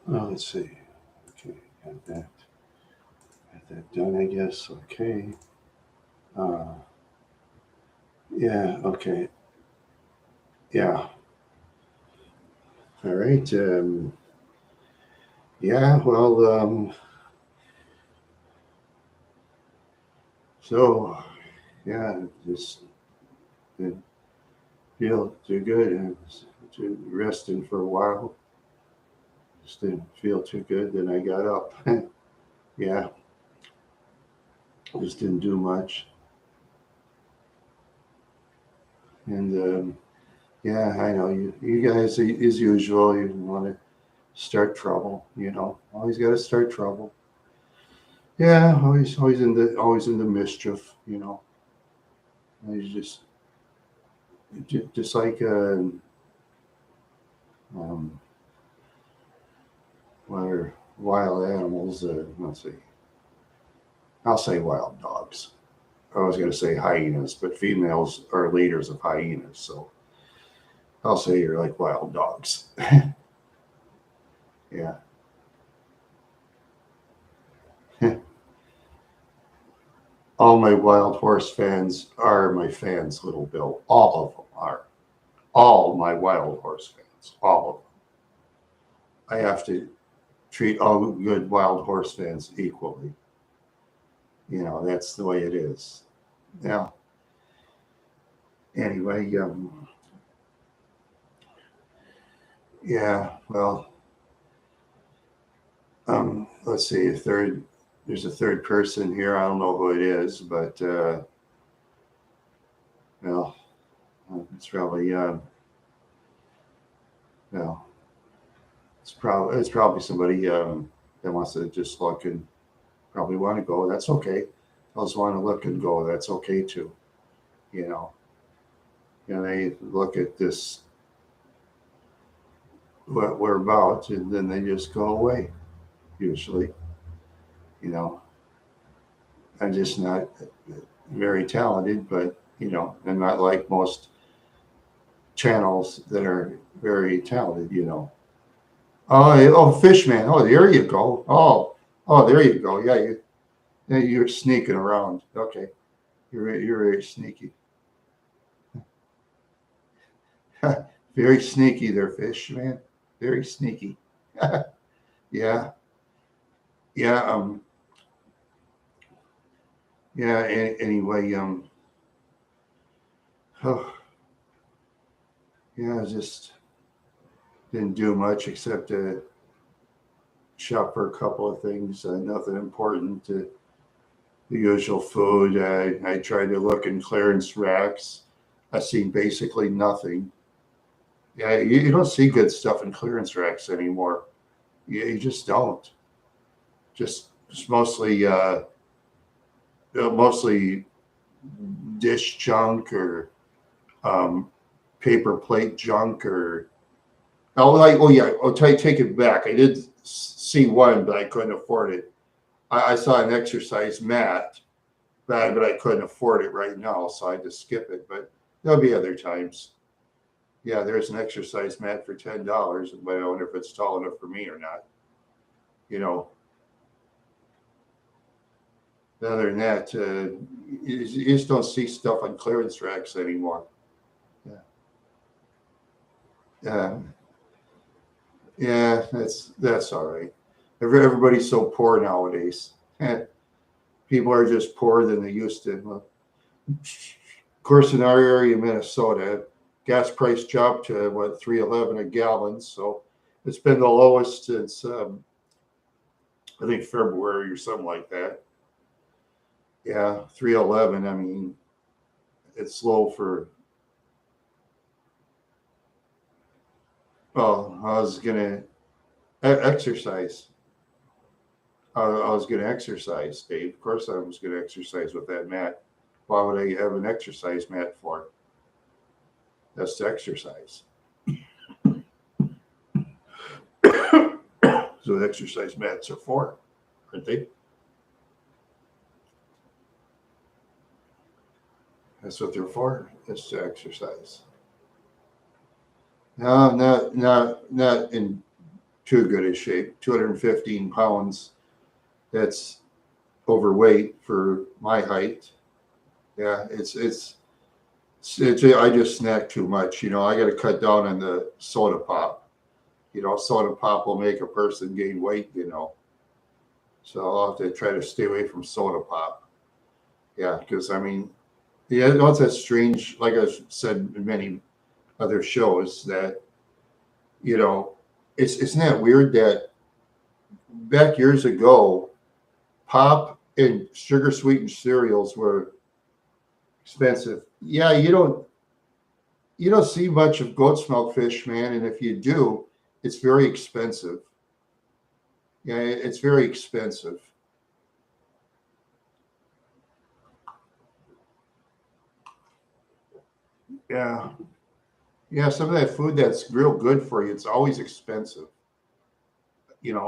Well, let's see. Okay, got that done, I guess. Okay. Uh, yeah. Okay. Yeah. All right. Yeah. Well. So. Yeah. Just didn't feel too good. And to resting for a while. Just didn't feel too good. Then I got up. Yeah. Just didn't do much. And yeah, I know you guys, as usual, you want to start trouble. Always got to start trouble. Yeah, always in the mischief. He's just like um, what wild animals. Let's see, I'll say wild dogs. I was going to say hyenas, but females are leaders of hyenas, so I'll say you're like wild dogs. Yeah. All my wild horse fans are my fans, Little Bill. All of them are. All my wild horse fans. All of them. I have to treat all good wild horse fans equally. That's the way it is. Yeah. Anyway, yeah. Well, let's see. There's a third person here. I don't know who it is, but well, it's probably well, it's probably somebody that wants to just look and probably want to go. That's okay. Those want to look and go. That's okay too. You know. They look at this what we're about, and then they just go away. Usually, you know, I'm just not very talented, but I'm not like most channels that are very talented. Oh, Fishman. Oh, there you go. Oh, there you go. Yeah, you're sneaking around. Okay, you're very sneaky. Very sneaky there, Fishman. Very sneaky. Yeah, yeah. Yeah. Anyway, oh, yeah, I just didn't do much except shop for a couple of things. Nothing important. The usual food. I tried to look in clearance racks. I seen basically nothing. Yeah, you don't see good stuff in clearance racks anymore. Yeah, you just don't. Just mostly dish junk or um, paper plate junk or oh yeah, take it back. I did see one, but I couldn't afford it. I saw an exercise mat, but I couldn't afford it right now, so I just skip it. But there'll be other times. Yeah, there's an exercise mat for $10, but I wonder if it's tall enough for me or not. You know. Other than that, you just don't see stuff on clearance racks anymore. Yeah, yeah, that's all right. Everybody's so poor nowadays. People are just poorer than they used to. Well, of course, in our area, Minnesota, gas price jumped to what 3.11 a gallon. So it's been the lowest since I think February or something like that. Yeah, 3.11. I mean, it's low for. Well, I was gonna exercise. I was gonna exercise, Dave. Of course, I was gonna exercise with that mat. Why would I have an exercise mat for? That's to exercise. So exercise mats are for, aren't they? That's what they're for. Is to exercise. No, not in. too good a shape. 215 pounds. That's overweight for my height. Yeah, I just snack too much. I got to cut down on the soda pop. Soda pop will make a person gain weight. So I'll have to try to stay away from soda pop. Yeah, because yeah, that's strange. Like I've said in many other shows, that it's isn't that weird that back years ago, pop and sugar sweetened cereals were expensive. Yeah, you don't see much of goat's milk fish, man, and if you do, it's very expensive. Yeah, it's very expensive. Yeah. Yeah, some of that food that's real good for you, it's always expensive.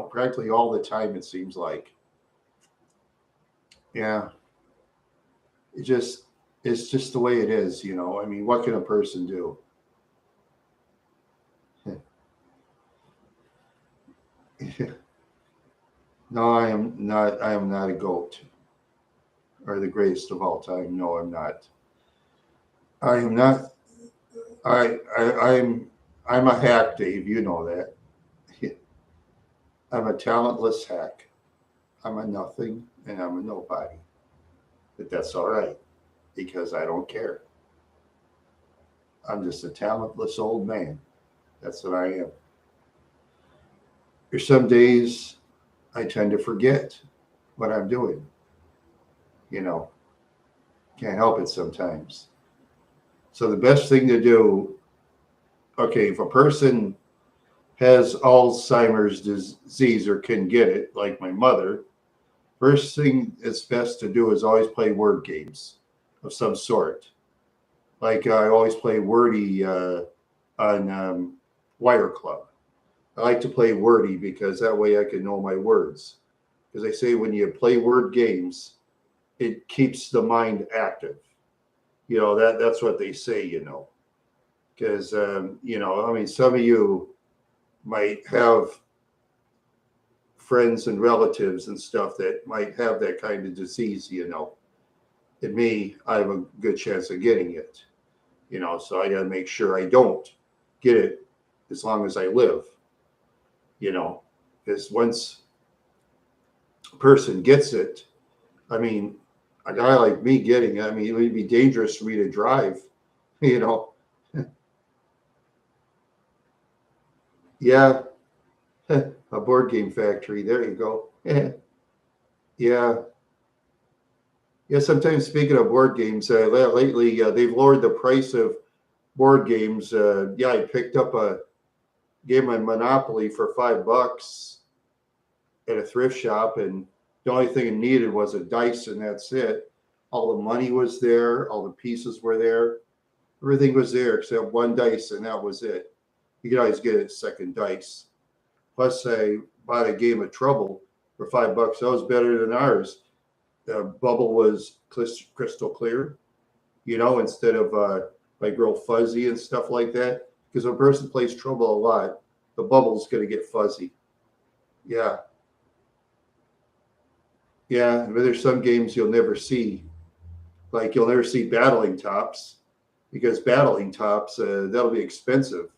Practically all the time it seems like. Yeah. It just it's just the way it is. What can a person do? No, I am not a goat or the greatest of all time. No, I'm not. I am not I'm a hack, Dave, you know that. I'm a talentless hack. I'm a nothing and I'm a nobody. But that's all right because I don't care. I'm just a talentless old man. That's what I am. There's some days I tend to forget what I'm doing. You know, can't help it sometimes. So the best thing to do, okay, if a person has Alzheimer's disease or can get it, like my mother, first thing it's best to do is always play word games of some sort. Like I always play Wordy on Wire Club. I like to play Wordy because that way I can know my words. Because they say when you play word games, it keeps the mind active. That's what they say. Because some of you might have friends and relatives and stuff that might have that kind of disease. And me, I have a good chance of getting it. So I got to make sure I don't get it as long as I live. Because once a person gets it, I mean, a guy like me getting it, it would be dangerous for me to drive, you know. Yeah, a board game factory. There you go. Yeah. Yeah, sometimes speaking of board games, lately they've lowered the price of board games. Yeah, I picked up a game of Monopoly for $5 at a thrift shop, and the only thing it needed was a dice, and that's it. All the money was there, all the pieces were there, everything was there except one dice, and that was it. You could always get a second dice. Plus, I bought a game of Trouble for $5. That was better than ours. The bubble was crystal clear, instead of like real fuzzy and stuff like that. Because when a person plays Trouble a lot, the bubble's going to get fuzzy. Yeah, yeah. But there's some games you'll never see. Like you'll never see Battling Tops because Battling Tops that'll be expensive.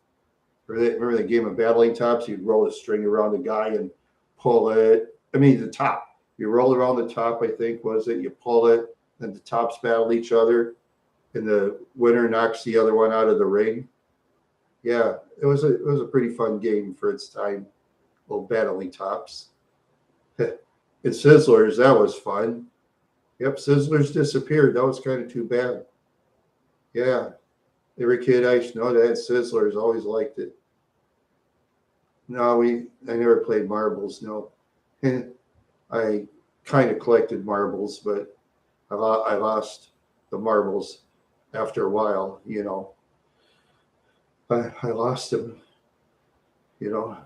Remember the game of Battling Tops? You'd roll a string around a guy and pull it. The top. You roll around the top, I think, was it? You pull it, and the tops battle each other, and the winner knocks the other one out of the ring. Yeah, it was a pretty fun game for its time. Little Battling Tops. And Sizzlers, that was fun. Yep, Sizzlers disappeared. That was kind of too bad. Yeah, every kid I know that had Sizzlers always liked it. No, I never played marbles. No, I kind of collected marbles, but I lost the marbles after a while. I lost them. You know,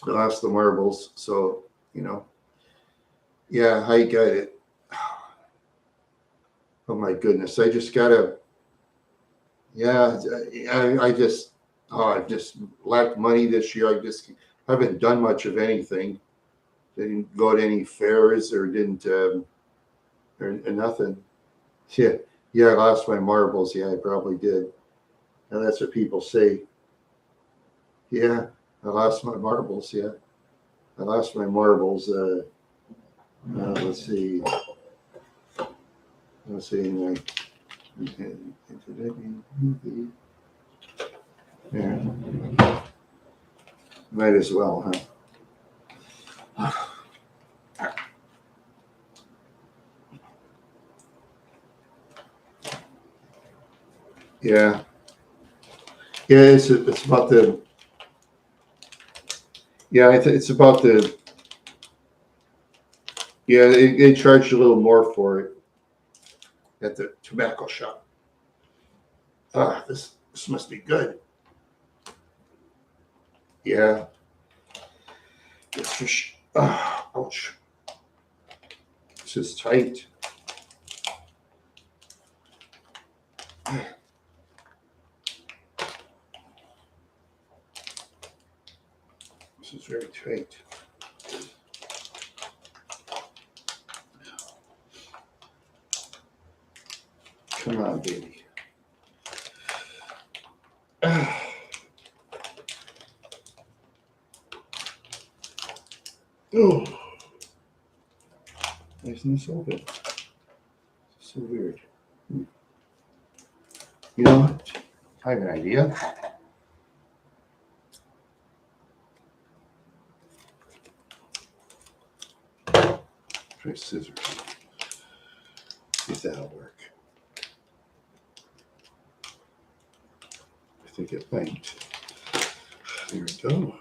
I lost the marbles. So yeah, I got it. Oh my goodness, I just gotta. Yeah, I just Oh, I've just lacked money this year. I just haven't done much of anything. Didn't go to any fairs or didn't or nothing. Yeah, yeah, I lost my marbles. Yeah, I probably did. And that's what people say. Yeah, I lost my marbles. Yeah, I lost my marbles. Let's see. Let's see. Yeah, might as well, huh? Yeah, yeah. It's about the yeah. It's about the yeah. They charged a little more for it at the tobacco shop. Ah, this must be good. Yeah, it's fish. Ah, ouch. This is tight. This is very tight. Come on, baby. Ah. Oh, isn't this open? So weird. You know what? I have an idea. Try scissors. See if that'll work. I think it might. There we go.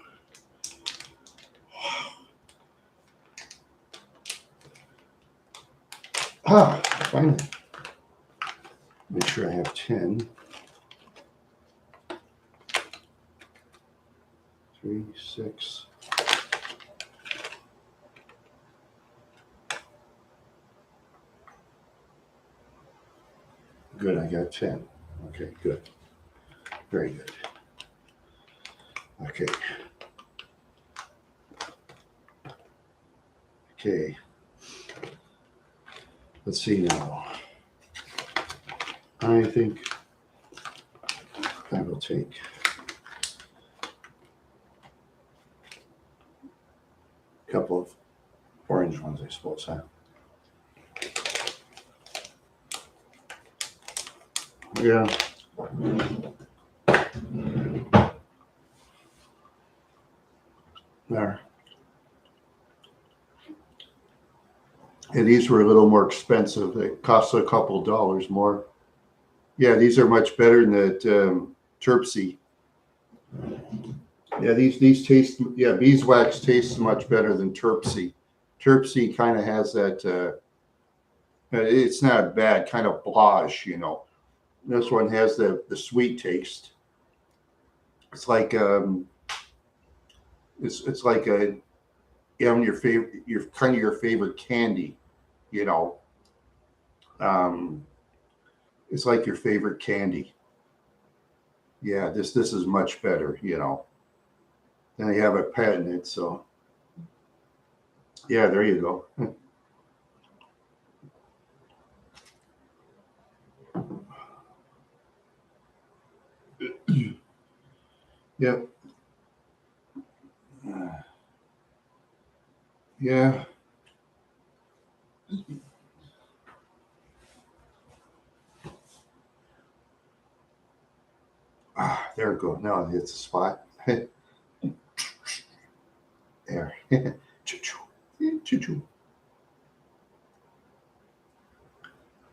Ah, finally. Make sure I have 10. 3, 6. Good, I got 10. Okay, good. Very good. Okay. Okay. Let's see now. I think I will take a couple of orange ones, I suppose, huh? Yeah. There. And these were a little more expensive. They cost a couple dollars more. Yeah, these are much better than that Terpsy. Yeah, these taste. Yeah, beeswax tastes much better than Terpsy. Terpsy kind of has that. It's not bad, kind of blanche, you know. This one has the sweet taste. It's like it's like a your favorite your kind of your favorite candy, you know. Um, it's like your favorite candy. Yeah, this is much better, you know. And they have it patented, so yeah, there you go. Yep. Yeah. Ah, there it goes. Now it hits the spot. There. Choo-choo. Choo-choo.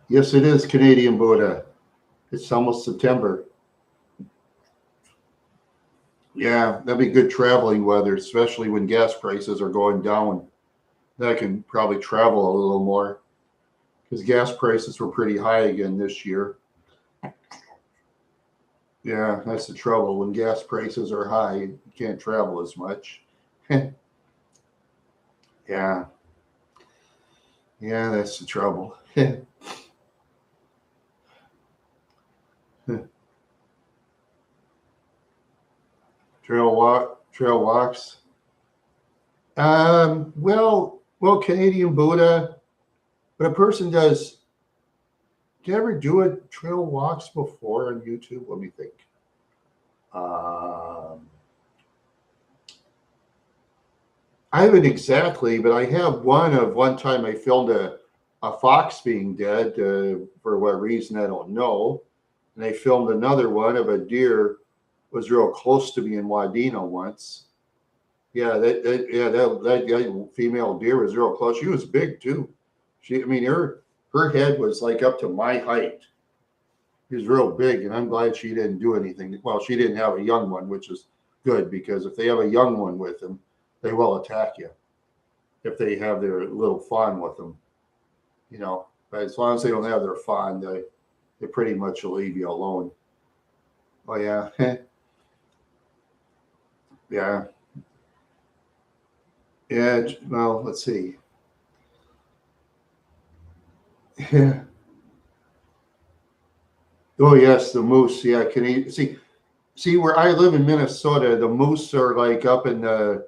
Yes, it is Canadian Buddha. It's almost September. Yeah, that'd be good traveling weather, especially when gas prices are going down. Then I can probably travel a little more because gas prices were pretty high again this year. Yeah, that's the trouble. When gas prices are high, you can't travel as much. Yeah, yeah, that's the trouble. trail walks. Well, Canadian Buddha, but a person does. Did you ever do a trail walks before on YouTube? Let me think. I haven't exactly, but I have one time I filmed a fox being dead for what reason I don't know, and I filmed another one of a deer was real close to me in Wadena once. Yeah, that female deer was real close. She was big too. I mean, her head was like up to my height. She was real big, and I'm glad she didn't do anything. Well, she didn't have a young one, which is good because if they have a young one with them, they will attack you. If they have their little fawn with them, you know. But as long as they don't have their fawn, they pretty much will leave you alone. Oh yeah, yeah, yeah. Well, let's see. Yeah. Oh yes, the moose. Yeah, can you see where I live in Minnesota? The moose are like up in I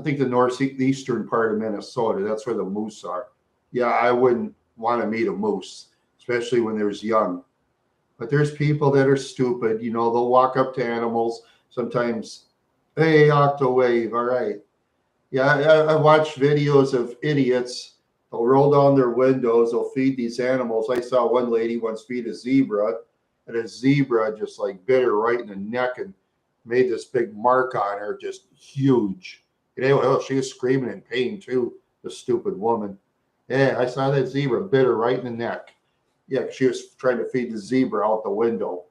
think the northeastern part of Minnesota. That's where the moose are. Yeah, I wouldn't want to meet a moose, especially when there's young. But there's people that are stupid. You know, they'll walk up to animals. Sometimes, hey, Octawave, all right. Yeah, I watched videos of idiots. They'll roll down their windows. They'll feed these animals. I saw one lady once feed a zebra, and a zebra just like bit her right in the neck and made this big mark on her, just huge. And anyway, oh, she was screaming in pain too, the stupid woman. Yeah, I saw that zebra bit her right in the neck. Yeah, she was trying to feed the zebra out the window.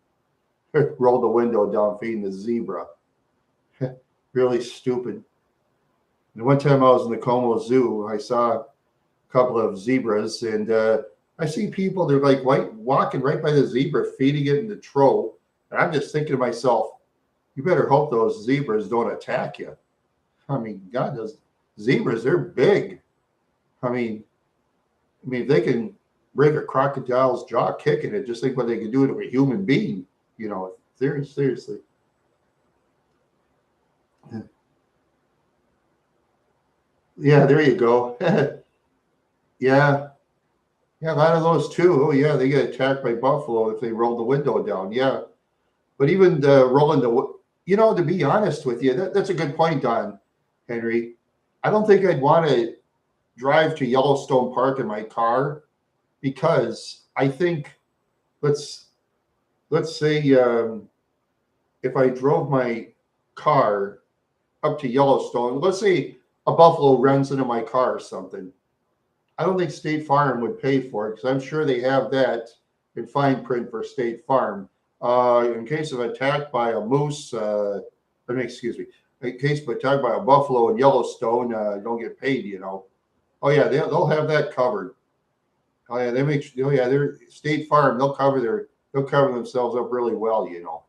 Rolled the window down, feeding the zebra. Really stupid. And one time I was in the Como Zoo, I saw a couple of zebras, and I see people, they're like walking right by the zebra, feeding it in the trough. And I'm just thinking to myself, you better hope those zebras don't attack you. I mean, God, those zebras, they're big. I mean, if they can break a crocodile's jaw kicking it, just think what they can do to a human being. You know, seriously. Yeah, there you go. Yeah, yeah, a lot of those too. Oh yeah, they get attacked by buffalo if they roll the window down. Yeah, but even the rolling you know, to be honest with you, that's a good point, Don Henry. I don't think I'd want to drive to Yellowstone Park in my car because I think let's let's say if I drove my car up to Yellowstone, let's say a buffalo runs into my car or something. I don't think State Farm would pay for it because I'm sure they have that in fine print for State Farm. In case of attack by a moose, excuse me, in case of attack by a buffalo in Yellowstone, don't get paid, you know. Oh yeah, they'll have that covered. Oh yeah, oh yeah, they're State Farm. They'll cover themselves up really well, you know.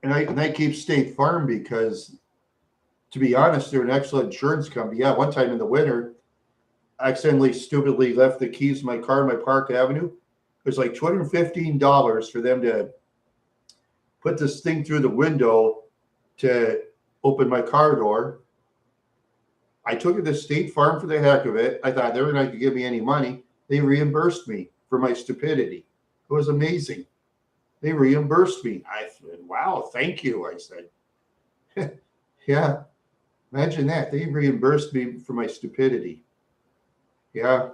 And I keep State Farm because, to be honest, they're an excellent insurance company. Yeah, one time in the winter, I accidentally stupidly left the keys to my car in my Park Avenue. It was like $215 for them to put this thing through the window to open my car door. I took it to State Farm for the heck of it. I thought they were not going to give me any money. They reimbursed me for my stupidity. It was amazing. They reimbursed me. I said, wow, thank you. I said, yeah, imagine that. They reimbursed me for my stupidity. Yeah,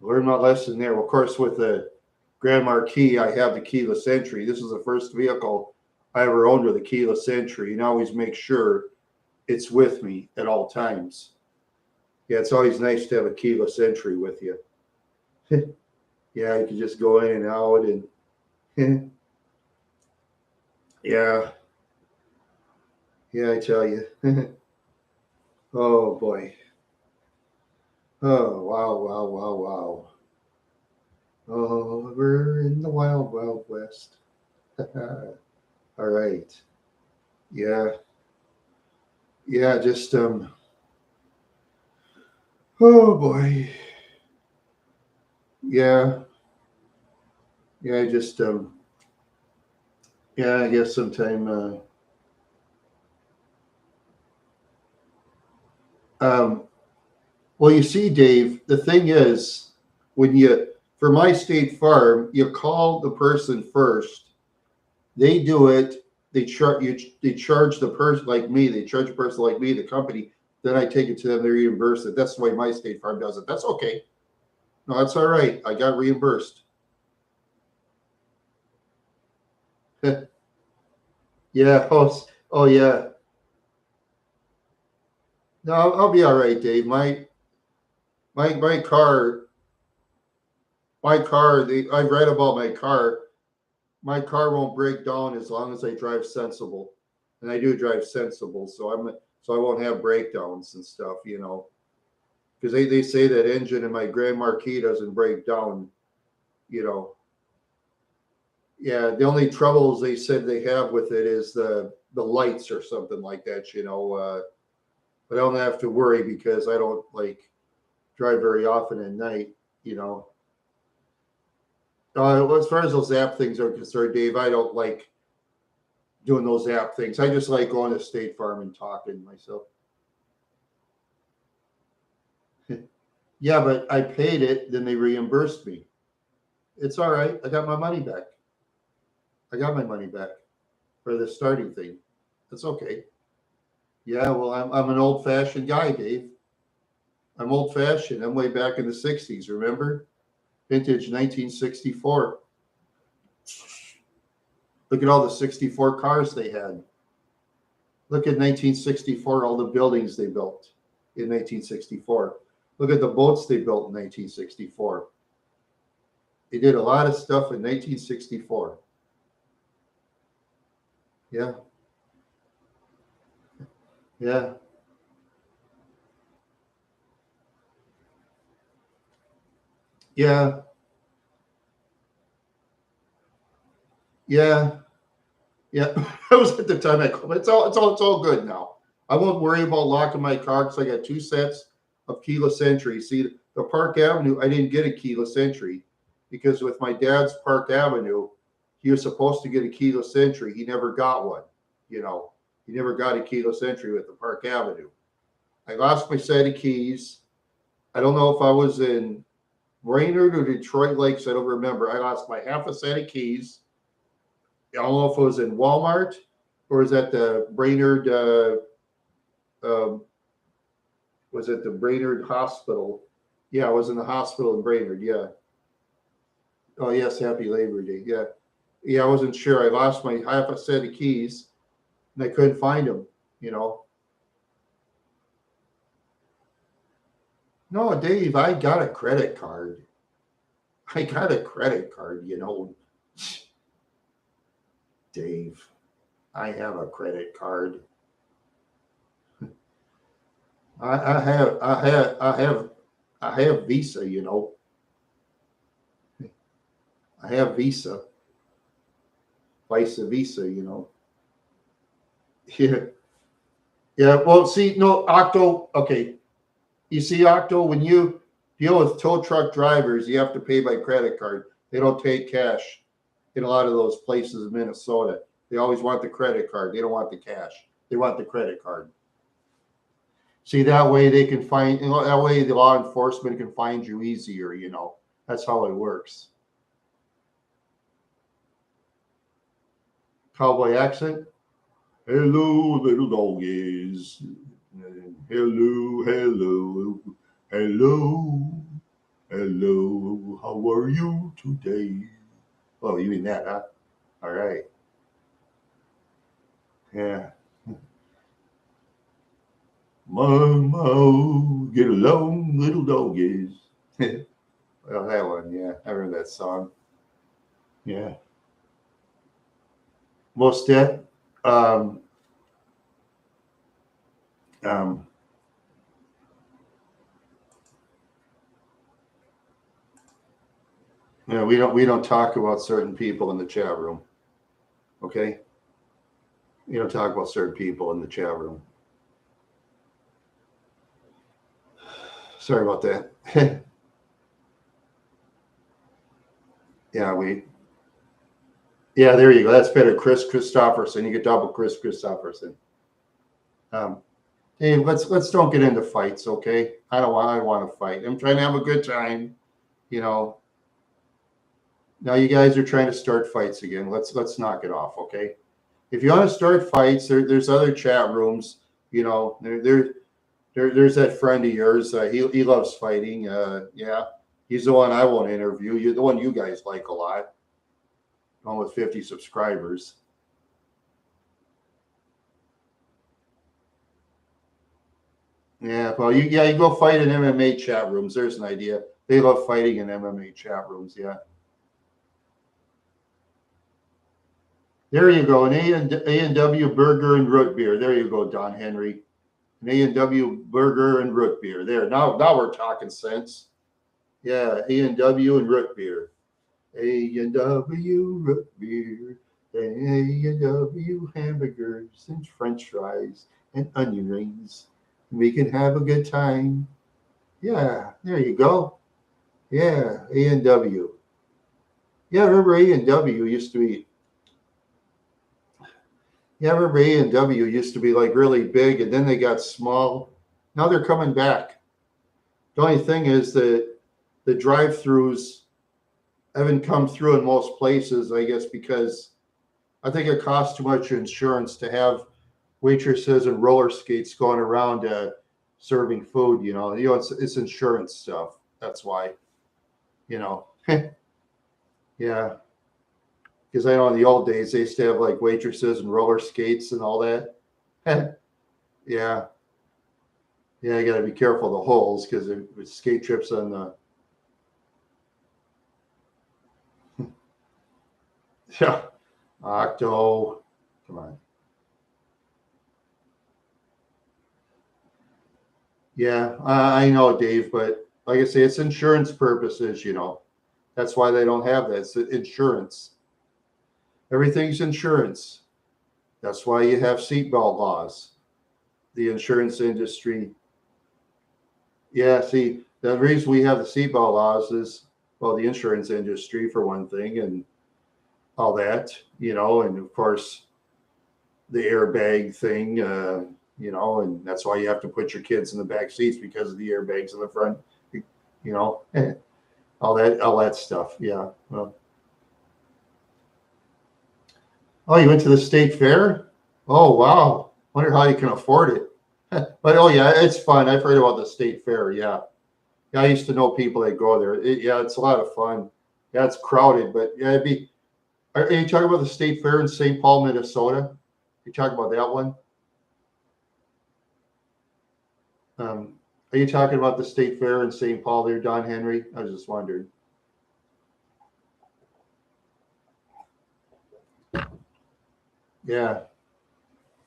learned my lesson there. Well, of course, with the Grand Marquis, I have the keyless entry. This is the first vehicle I ever owned with a keyless entry, and I always make sure it's with me at all times. Yeah, it's always nice to have a keyless entry with you. Yeah, you can just go in and out, and yeah, yeah, I tell you. Oh boy. Oh wow, wow, wow, wow. Oh, we're in the wild, wild west. All right. Yeah, yeah, just oh boy. Yeah, yeah, I just Yeah, I guess sometime. Um, well, you see, Dave, the thing is, when you, for my State Farm, you call the person first. They do it. They charge you. They charge the person like me. They charge a person like me, the company. Then I take it to them. They reimburse it. That's the way my State Farm does it. That's okay. No, that's all right. I got reimbursed. Yeah. Oh, yeah. No, I'll be all right, Dave. My car, I've read about my car. My car won't break down as long as I drive sensible, and I do drive sensible. So I won't have breakdowns and stuff. Because they say that engine in my Grand Marquis doesn't break down. You know. Yeah. The only troubles they said they have with it is the lights or something like that. But I don't have to worry because I don't like drive very often at night. You know. As far as those app things are concerned, Dave, I don't like doing those app things. I just like going to State Farm and talking myself. Yeah, but I paid it, then they reimbursed me. It's all right. I got my money back. I got my money back for the starting thing. That's okay. Yeah, well, I'm an old fashioned guy, Dave. I'm old fashioned. I'm way back in the 60s, remember? Vintage 1964. Look at all the 64 cars they had. Look at 1964, all the buildings they built in 1964. Look at the boats they built in 1964. They did a lot of stuff in 1964. Yeah, yeah, yeah, yeah, yeah. That was at the time I called. It's all good now. I won't worry about locking my car because I got two sets of keyless entry. See, the Park Avenue, I didn't get a keyless entry because with my dad's Park Avenue, he was supposed to get a keyless entry. He never got one. You know, he never got a keyless entry with the Park Avenue. I lost my set of keys. I don't know if I was in Brainerd or Detroit Lakes. I don't remember. I lost my half a set of keys. I don't know if it was in Walmart or was that the Brainerd. Um, was it the Brainerd Hospital? Yeah, I was in the hospital in Brainerd. Yeah. Oh yes, Happy Labor Day. Yeah. Yeah, I wasn't sure. I lost my half a set of keys and I couldn't find them. You know. No, Dave, I got a credit card. I got a credit card. Dave. I have a credit card. I have Visa. I have Visa, Visa, Visa. Yeah, yeah. Well, see, no, Octo. Okay, you see, Octo, when you deal with tow truck drivers, you have to pay by credit card. They don't take cash in a lot of those places in Minnesota. They always want the credit card. They don't want the cash. They want the credit card. See, that way they can find. That way the law enforcement can find you easier. That's how it works. Cowboy accent. Hello, little doggies. Hello, hello, hello, hello. How are you today? Oh, you mean that, huh? All right. Yeah. Mama, get along, little doggies. Well, that one, yeah. I remember that song. Yeah. Most dead. Um, um, we don't talk about certain people in the chat room. Okay. We don't talk about certain people in the chat room. Sorry about that. Yeah, Yeah, there you go. That's better. Chris Christopherson. You get double Chris Christopherson. Um, hey, let's don't get into fights, okay? I don't want to fight. I'm trying to have a good time, you know. Now you guys are trying to start fights again. Let's knock it off, okay? If you want to start fights, there's other chat rooms. You know, there's that friend of yours. He loves fighting. Yeah, he's the one I won't interview. You're the one you guys like a lot. One with 50 subscribers. Yeah, well, you go fight in MMA chat rooms. There's an idea. They love fighting in MMA chat rooms. Yeah, there you go. An A&W burger and root beer. There you go, Don Henry. An A&W burger and root beer. There. Now we're talking sense. Yeah, A&W and root beer. A&W root beer. A&W hamburgers and French fries and onion rings. We can have a good time. Yeah, there you go. Yeah, A&W. Yeah, I remember A&W used to be. Yeah, I remember A&W used to be like really big, and then they got small. Now they're coming back. The only thing is that the drive-throughs haven't come through in most places, I guess, because I think it costs too much insurance to have waitresses and roller skates going around serving food. It's insurance stuff. That's why. You know, yeah. Because I know in the old days they used to have like waitresses and roller skates and all that. Yeah, yeah. You got to be careful of the holes because with skate trips on the. Yeah, Octo. Come on. Yeah, I know, Dave, but like I say, it's insurance purposes. That's why they don't have that. It's insurance. Everything's insurance. That's why you have seatbelt laws. The insurance industry. Yeah, see, the reason we have the seatbelt laws is, well, the insurance industry for one thing, and all that, and of course the airbag thing, and that's why you have to put your kids in the back seats because of the airbags in the front, you know, all that stuff. Yeah. Well, oh, you went to the state fair? Oh, wow. Wonder how you can afford it. But oh yeah, it's fun. I've heard about the state fair. Yeah. Yeah, I used to know people that go there. Yeah, it's a lot of fun. Yeah, it's crowded, but yeah, it'd be. Are you talking about the state fair in St. Paul, Minnesota? You talking about that one? Are you talking about the state fair in St. Paul there, Don Henry? I was just wondering. Yeah.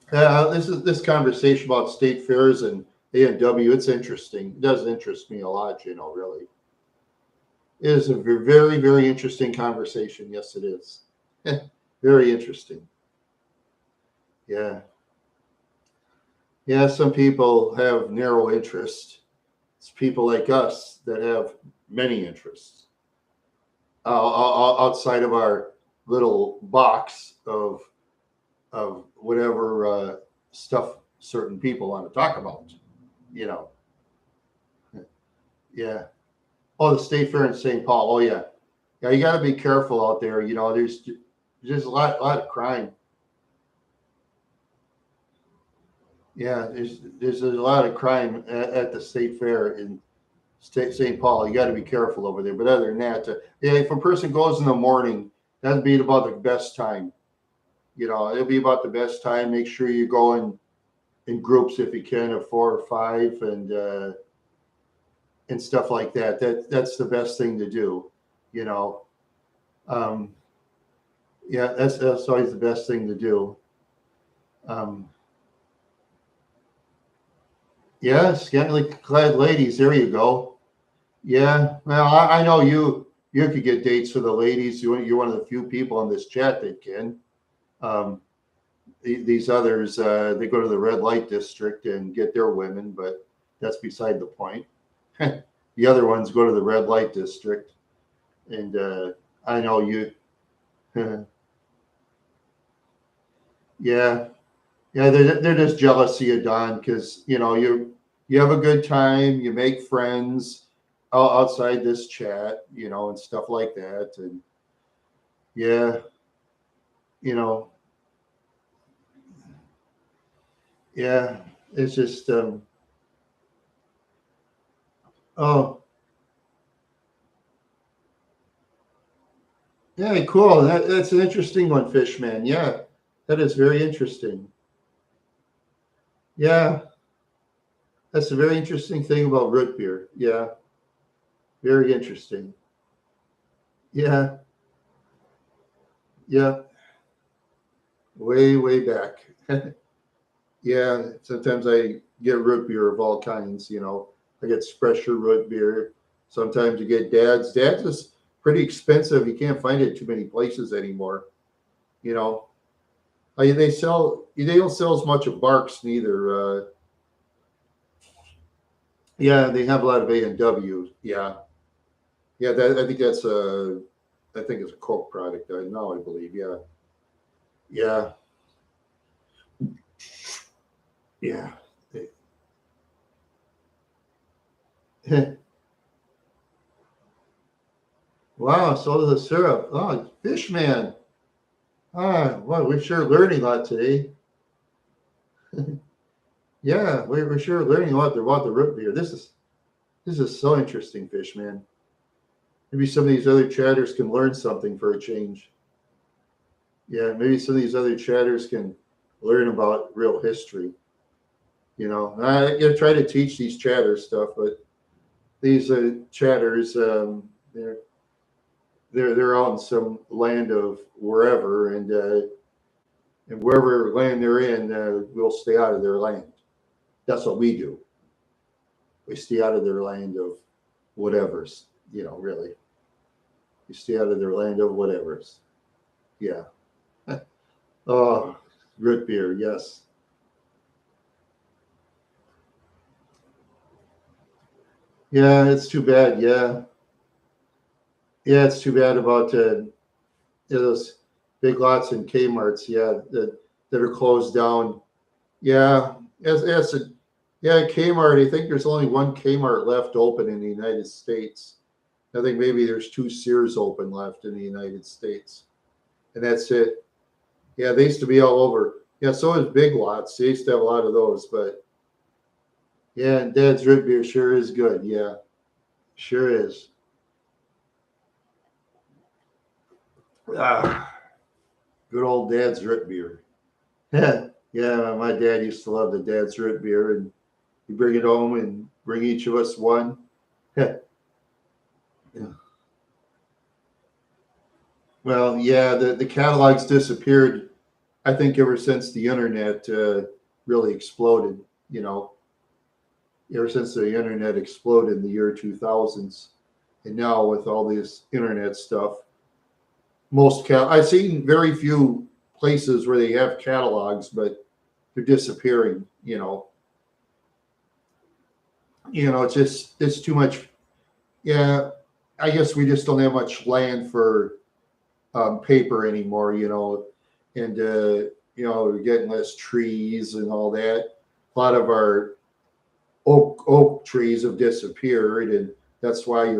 This conversation about state fairs and A&W. It's interesting. It does interest me a lot, really. It is a very, very interesting conversation. Yes, it is. Very interesting. Yeah. Yeah, some people have narrow interest. It's people like us that have many interests outside of our little box of whatever stuff certain people want to talk about. You know, yeah. Oh, the state fair in St. Paul. Oh, yeah, yeah. You got to be careful out there. There's a lot of crime. Yeah, there's a lot of crime at the state fair in St. Paul. You got to be careful over there. But other than that, yeah, if a person goes in the morning, that'd be about the best time. It'll be about the best time. Make sure you go in groups if you can of 4 or 5 and stuff like that. That's the best thing to do. You know, um, yeah, that's always the best thing to do. Um, yeah, scantily clad ladies. There you go. Yeah, well, I know you could get dates for the ladies. You're one of the few people on this chat that can. Um, these others, they go to the red light district and get their women, but that's beside the point. The other ones go to the red light district, and I know you. Yeah. Yeah, they're just jealous of you, Don, because you have a good time, you make friends outside this chat, and stuff like that, and yeah, you know, yeah, it's just oh yeah, cool. That's an interesting one, Fishman. Yeah, that is very interesting. Yeah, that's a very interesting thing about root beer. Yeah, very interesting. Yeah, yeah, way back. Yeah, sometimes I get root beer of all kinds. I get special root beer. Sometimes you get Dad's. Dad's is pretty expensive. You can't find it too many places anymore. You know, they don't sell as much of Barks neither. Yeah, they have a lot of A&W. Yeah, yeah. I think I think it's a Coke product. Now I believe. Yeah, yeah, yeah. Wow, so the syrup. Oh, Fishman. Ah, well, we're sure learning a lot today. Yeah, we're sure learning a lot about the root beer. This is so interesting, Fishman. Maybe some of these other chatters can learn something for a change. Yeah, maybe some of these other chatters can learn about real history. I gotta try to teach these chatters stuff, but these chatters, they're out in some land of wherever, and wherever land they're in, we'll stay out of their land. That's what we do. We stay out of their land of whatever's. Really, we stay out of their land of whatever's. Yeah. Oh, root beer. Yes. Yeah, it's too bad. Yeah, yeah, it's too bad about those big lots and Kmart's. Yeah, that are closed down. Yeah, as a yeah, Kmart. I think there's only one Kmart left open in the United States. I think maybe there's two Sears open left in the United States, and that's it. Yeah, they used to be all over. Yeah, so is Big Lots. They used to have a lot of those, but yeah, and Dad's root beer sure is good. Yeah, sure is. Ah, good old Dad's root beer. Yeah, yeah. My dad used to love the Dad's root beer, and he'd bring it home and bring each of us one. Yeah. Well, yeah, the catalogs disappeared. I think ever since the internet really exploded. You know, ever since the internet exploded in the year 2000s, and now with all this internet stuff, I've seen very few places where they have catalogs, but they're disappearing. It's too much. Yeah, I guess we just don't have much land for paper anymore. And we're getting less trees and all that. A lot of our oak trees have disappeared, and that's why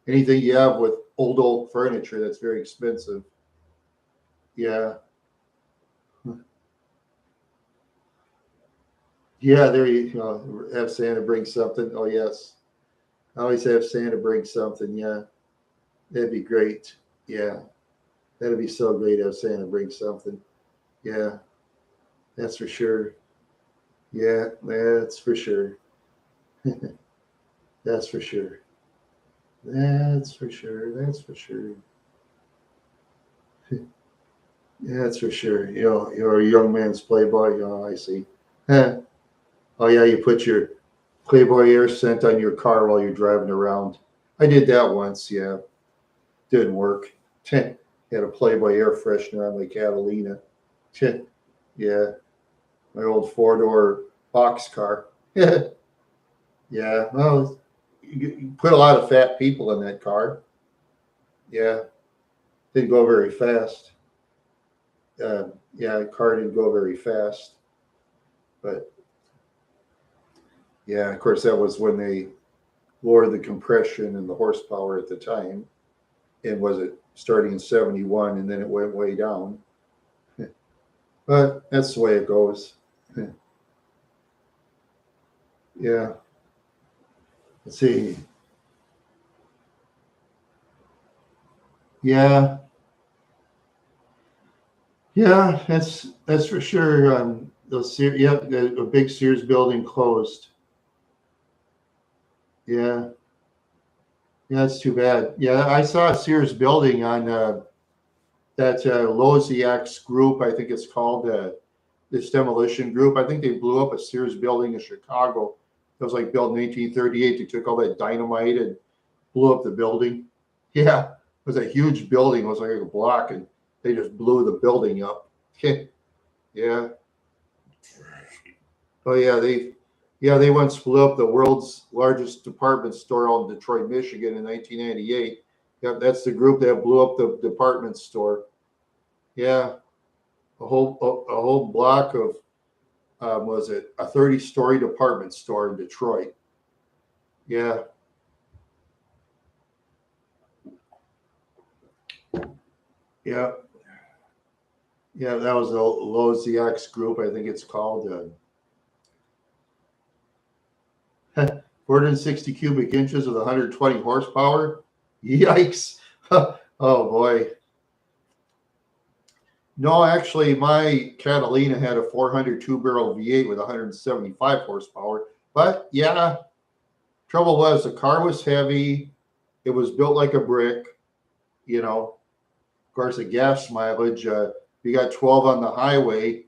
anything you have with old oak furniture that's very expensive. Yeah, yeah. There you go. Have Santa bring something. Oh yes, I always have Santa bring something. Yeah, that'd be great. Yeah, that'd be so great. To have Santa bring something. Yeah, that's for sure. Yeah, that's for sure. That's for sure. That's for sure. That's for sure. Yeah, that's for sure. You're a young man's Playboy. Oh, I see. Huh. Oh, yeah, you put your Playboy air scent on your car while you're driving around. I did that once. Yeah, didn't work. Had a Playboy air freshener on my Catalina. Yeah, my old four-door box car. Yeah, well, you put a lot of fat people in that car. Yeah, didn't go very fast. Yeah, the car didn't go very fast, but yeah, of course that was when they lowered the compression and the horsepower at the time. And was it starting in 71 and then it went way down? But that's the way it goes. Yeah. Let's see. Yeah. Yeah, that's for sure. Those yeah, a big Sears building closed. Yeah. Yeah, that's too bad. Yeah, I saw a Sears building on that Loziax group, I think it's called, this demolition group. I think they blew up a Sears building in Chicago. It was like built in 1838. They took all that dynamite and blew up the building. Yeah, it was a huge building. It was like a block, and they just blew the building up. Yeah. Oh yeah, they once blew up the world's largest department store out in Detroit, Michigan in 1998. Yep, that's the group that blew up the department store. Yeah, a whole block of was it a 30-story department store in Detroit? Yeah, yeah, yeah. That was the Loziax group, I think it's called. 460 cubic inches with 120 horsepower. Yikes! Oh boy. No, actually, my Catalina had a 402 barrel V8 with 175 horsepower. But yeah, trouble was the car was heavy. It was built like a brick. You know, of course, the gas mileage. You got 12 on the highway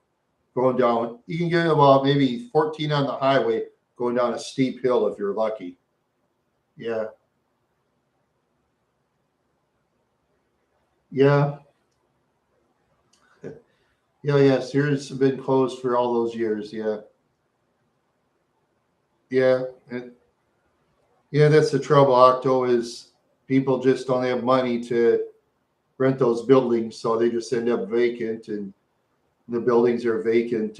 going down. You can get about maybe 14 on the highway going down a steep hill if you're lucky. Yeah, yeah, yeah. Sears have been closed for all those years. Yeah, yeah. Yeah, that's the trouble, Octo, is people just don't have money to rent those buildings, so they just end up vacant, and the buildings are vacant.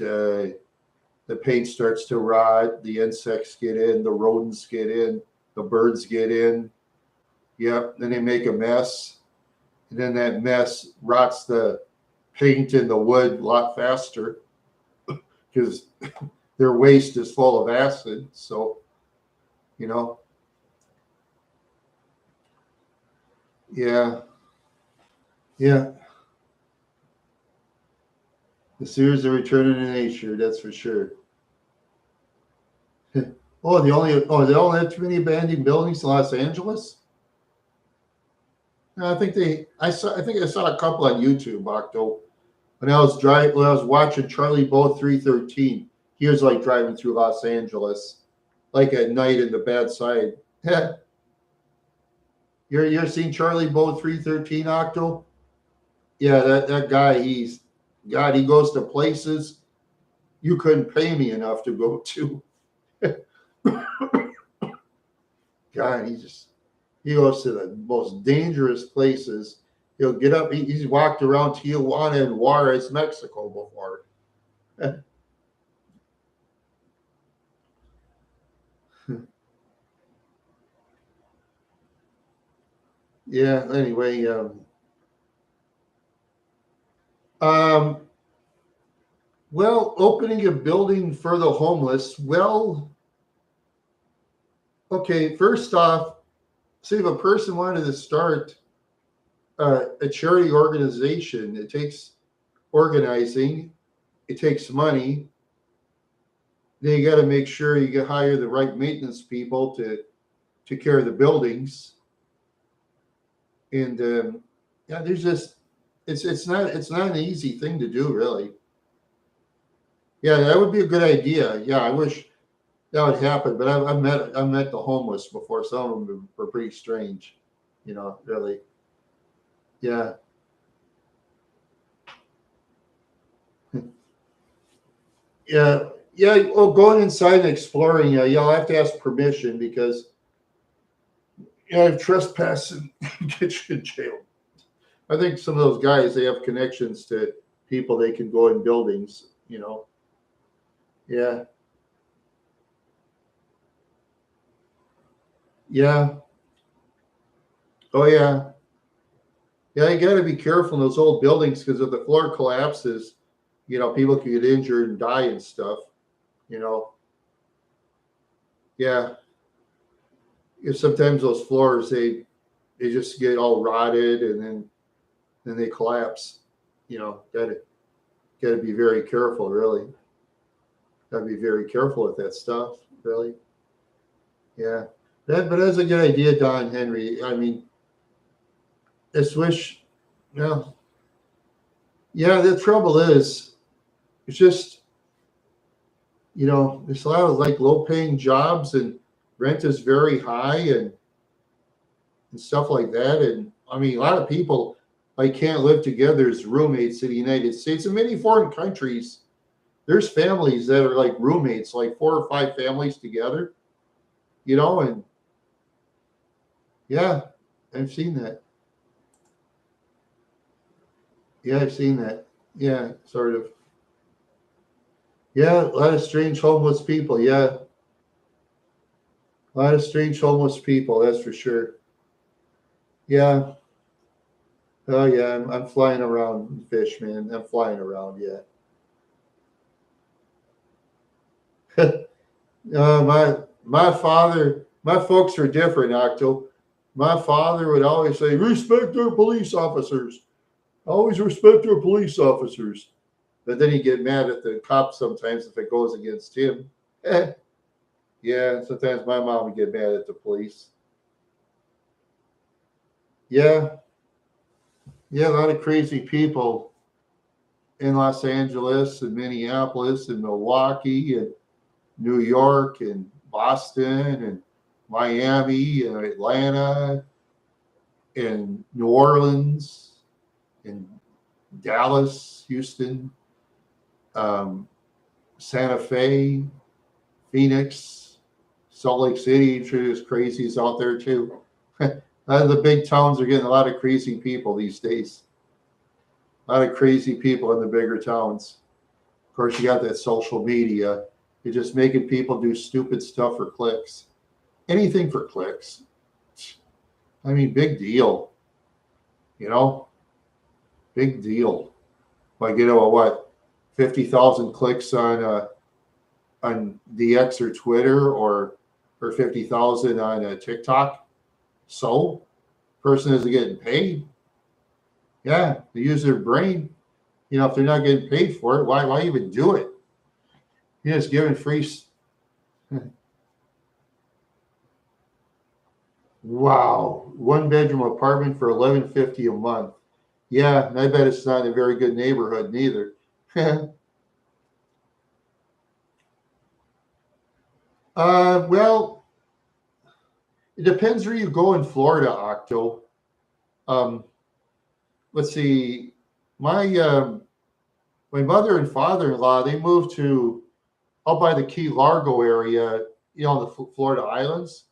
The paint starts to rot, the insects get in, the rodents get in, the birds get in. Yep, then they make a mess, and then that mess rots the paint and the wood a lot faster because their waste is full of acid. So, you know, yeah, yeah. The Sears are returning to nature, that's for sure. They only have too many abandoned buildings in Los Angeles. No, I think I saw a couple on YouTube, Octo. When I was watching Charlie Bow 313, he was like driving through Los Angeles, like at night in the bad side. You're seeing Charlie Bow 313, Octo? Yeah, that guy, he goes to places you couldn't pay me enough to go to. God, he goes to the most dangerous places. He'll get up. He's walked around Tijuana and Juarez, Mexico before. Yeah. Anyway, um, well, opening a building for the homeless. Well, okay. First off, see if a person wanted to start a charity organization, it takes organizing, it takes money. Then you got to make sure you get hire the right maintenance people to care of the buildings. And yeah, there's just it's not an easy thing to do, really. Yeah, that would be a good idea. Yeah, I wish that would happen. But I've met the homeless before. Some of them were pretty strange, really. Yeah, yeah, yeah. Well, going inside and exploring, you'll have to ask permission because trespassing get you in jail. I think some of those guys they have connections to people they can go in buildings, Yeah. Yeah. Oh, yeah. Yeah, you got to be careful in those old buildings because if the floor collapses, people can get injured and die and stuff, you know. Yeah. Sometimes those floors they just get all rotted and then they collapse. Gotta be very careful, really. Gotta be very careful with that stuff, really. Yeah. But that's a good idea, Don Henry. I mean, I wish, yeah, yeah. The trouble is, it's just there's a lot of like low-paying jobs and rent is very high and stuff like that. And I mean, a lot of people like can't live together as roommates in the United States. In many foreign countries, there's families that are like roommates, like 4 or 5 families together. And yeah, I've seen that. Yeah, I've seen that. Yeah, sort of. Yeah, a lot of strange homeless people. Yeah, a lot of strange homeless people. That's for sure. Yeah. Oh yeah, I'm flying around, fish man. I'm flying around. Yeah. My folks are different, Octo. My father would always say, "Respect our police officers. Always respect our police officers." But then he'd get mad at the cops sometimes if it goes against him. Yeah, sometimes my mom would get mad at the police. Yeah, yeah, a lot of crazy people in Los Angeles and Minneapolis and Milwaukee and New York and Boston and Miami and Atlanta and New Orleans and Dallas, Houston, um, Santa Fe, Phoenix, Salt Lake City. I'm sure there's crazies out there too. The big towns are getting a lot of crazy people these days. A lot of crazy people in the bigger towns. Of course, you got that social media. You're just making people do stupid stuff for clicks. Anything for clicks. I mean, big deal. You know, big deal. Like what, 50,000 clicks on DX or Twitter or 50,000 on TikTok. So, person isn't getting paid. Yeah, they use their brain. If they're not getting paid for it, why even do it? You're just giving free. Wow, 1 bedroom apartment for $11.50 a month. Yeah, and I bet it's not in a very good neighborhood neither. Well, it depends where you go in Florida, Octo. Um, let's see, my my mother and father-in-law they moved to out by the Key Largo area, in the Florida Islands.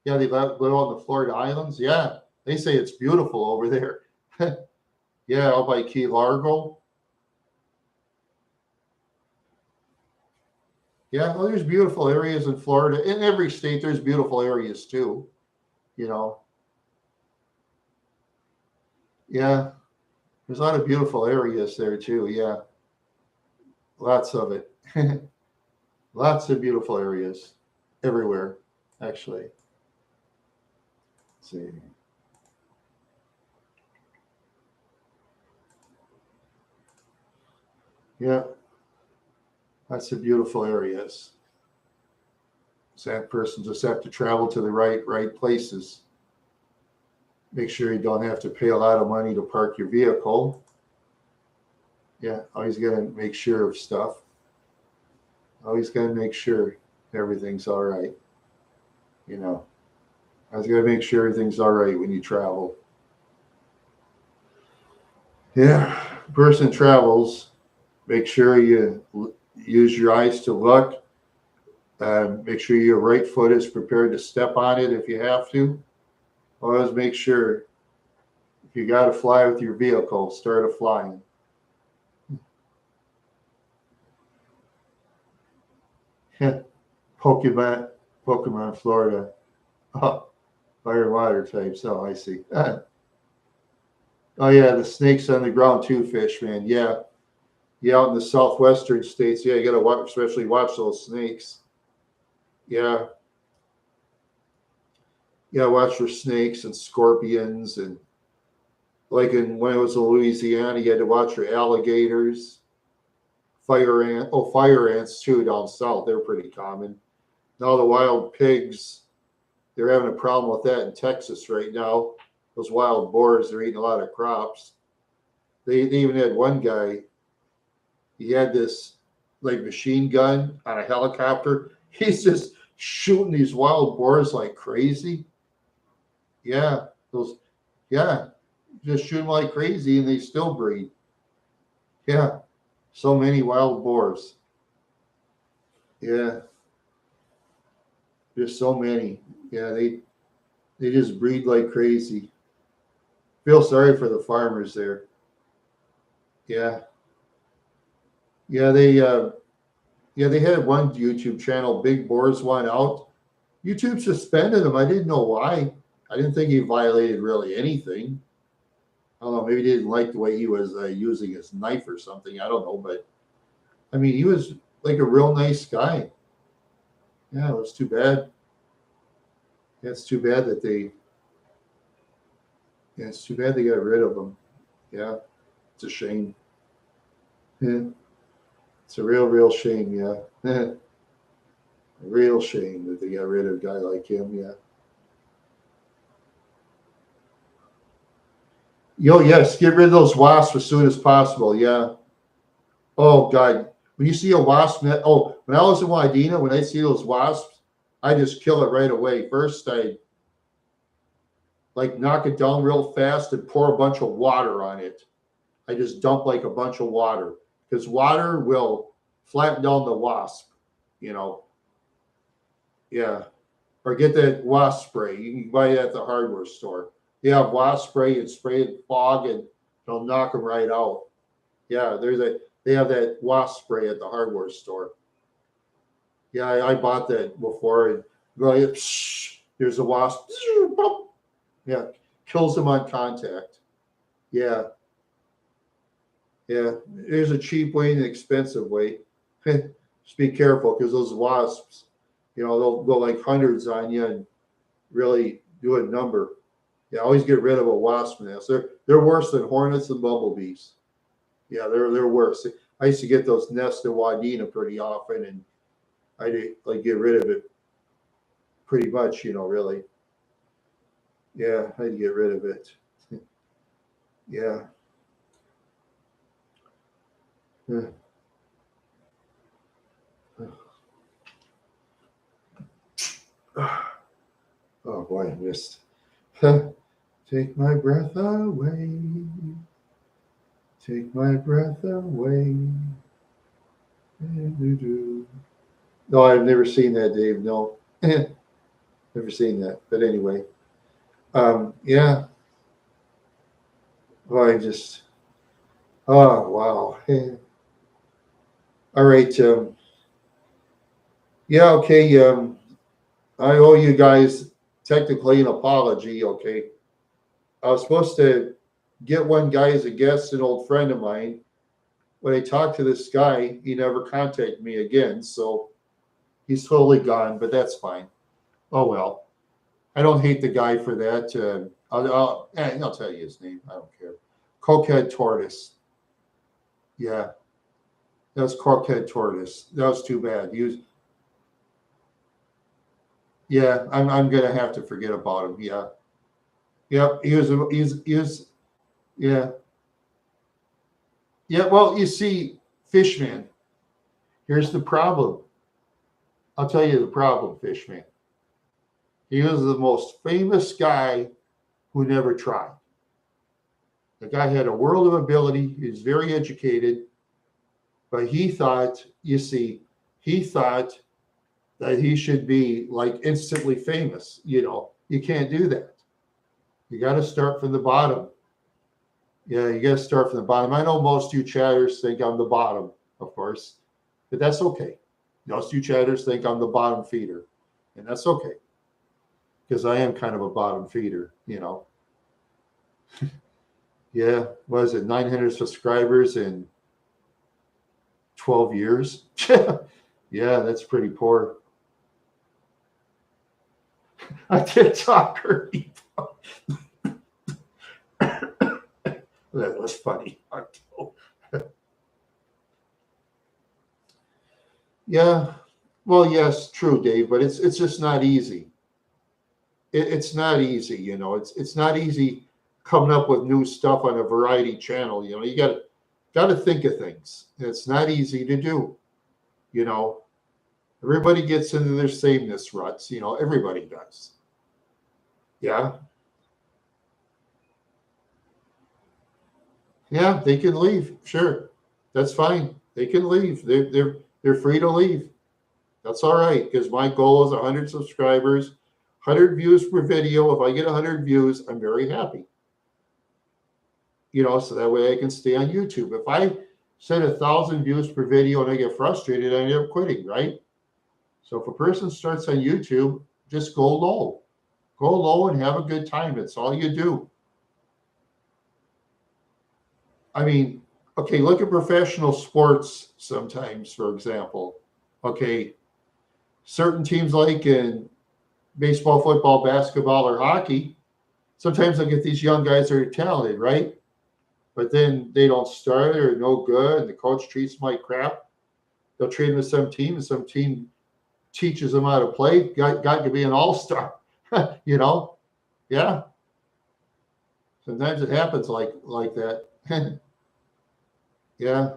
Yeah, they live on the Florida Islands. Yeah, they say it's beautiful over there. Yeah, out by Key Largo. Yeah, well, there's beautiful areas in Florida. In every state, there's beautiful areas too. You know, yeah, there's a lot of beautiful areas there too. Yeah, lots of it. Lots of beautiful areas everywhere, actually. Let's see. Yeah, lots of beautiful areas. So that person just have to travel to the right places. Make sure you don't have to pay a lot of money to park your vehicle. Yeah, always got to make sure of stuff. Always got to make sure everything's all right. You know, always got to make sure everything's all right when you travel. Yeah, person travels. Make sure you use your eyes to look. Make sure your right foot is prepared to step on it if you have to. Always make sure if you got to fly with your vehicle, start a flying. Pokemon Florida. Oh, fire water types. Oh, I see. Oh yeah, the snakes on the ground too, fish man. Yeah, yeah, out in the southwestern states. Yeah, you gotta watch, especially watch those snakes. Yeah, yeah, watch for snakes and scorpions, and like when I was in Louisiana, you had to watch for alligators, fire ants too down south. They're pretty common. Now the wild pigs, they're having a problem with that in Texas right now. Those wild boars, they're eating a lot of crops. They even had one guy, he had this like machine gun on a helicopter. He's just shooting these wild boars like crazy. Yeah, those, yeah, just shoot them like crazy and they still breed. Yeah, so many wild boars. Yeah, there's so many. Yeah, they just breed like crazy. Feel sorry for the farmers there. Yeah, yeah, they had one YouTube channel, Big Boars Went Out. YouTube suspended him. I didn't know why. I didn't think he violated really anything. I don't know. Maybe he didn't like the way he was using his knife or something. I don't know, but I mean, he was like a real nice guy. Yeah, it was too bad. Yeah, it's too bad that they. Yeah, it's too bad they got rid of him. Yeah, it's a shame. Yeah, it's a real shame. Yeah, a real shame that they got rid of a guy like him. Yeah. Yo, yes, get rid of those wasps as soon as possible. Yeah. Oh God, when you see a wasp net, oh, when I was in Wadena, when I see those wasps, I just kill it right away. First, I like knock it down real fast and pour a bunch of water on it. I just dump like a bunch of water because water will flatten down the wasp. You know, yeah. Or get that wasp spray. You can buy it at the hardware store. They have wasp spray and spray it in fog and it'll knock them right out. Yeah, they have that wasp spray at the hardware store. Yeah, I bought that before and really, there's a wasp. Yeah, kills them on contact. Yeah, yeah. There's a cheap way and an expensive way. Just be careful because those wasps, they'll go like hundreds on you and really do a number. Yeah, always get rid of a wasp nest. They're worse than hornets and bumblebees. Yeah, they're worse. I used to get those nests in Wadena pretty often, and I did like get rid of it pretty much. Really. Yeah, I had to get rid of it. Yeah. Yeah. Oh boy, I missed. Take my breath away. Take my breath away. No, I've never seen that, Dave. No, never seen that. But anyway, yeah. Well, oh wow. All right. Yeah. Okay. I owe you guys technically an apology. Okay. I was supposed to get one guy as a guest, an old friend of mine. When I talked to this guy, he never contacted me again. So he's totally gone, but that's fine. Oh well. I don't hate the guy for that. I'll tell you his name. I don't care. Cokehead Tortoise. Yeah, that was Cokehead Tortoise. That was too bad. Yeah, I'm gonna have to forget about him. Yeah, yep. He was. Yeah, yeah. Well, you see, Fishman. Here's the problem. I'll tell you the problem, Fishman. He was the most famous guy who never tried. The guy had a world of ability. He was very educated, but he thought, he thought that he should be like instantly famous. You can't do that. You got to start from the bottom. Yeah, you got to start from the bottom. I know most of you chatters think I'm the bottom, of course, but that's okay. Most you chatters think I'm the bottom feeder, and that's okay, because I am kind of a bottom feeder, you know. Yeah, what is it, 900 subscribers in 12 years? Yeah, that's pretty poor. I did talk early. That was funny. Yeah, well, yes, true, Dave, but it's just not easy. It's not easy, you know. It's not easy coming up with new stuff on a variety channel. You know, you got to think of things. It's not easy to do. You know, everybody gets into their sameness ruts. You know, everybody does. Yeah, yeah, they can leave. Sure, that's fine. They can leave. They're free to leave. That's all right, because my goal is 100 subscribers, 100 views per video. If I get 100 views, I'm very happy. You know, so that way I can stay on YouTube. If I set 1,000 views per video and I get frustrated, I end up quitting, right? So if a person starts on YouTube, just go low. Go low and have a good time. That's all you do. I mean, okay, look at professional sports sometimes, for example. Okay, certain teams like in baseball, football, basketball, or hockey, sometimes I get these young guys that are talented, right? But then they don't start or no good, and the coach treats them like crap. They'll trade them to some team, and some team teaches them how to play. Got to be an all-star, you know? Yeah. Sometimes it happens like that. Yeah.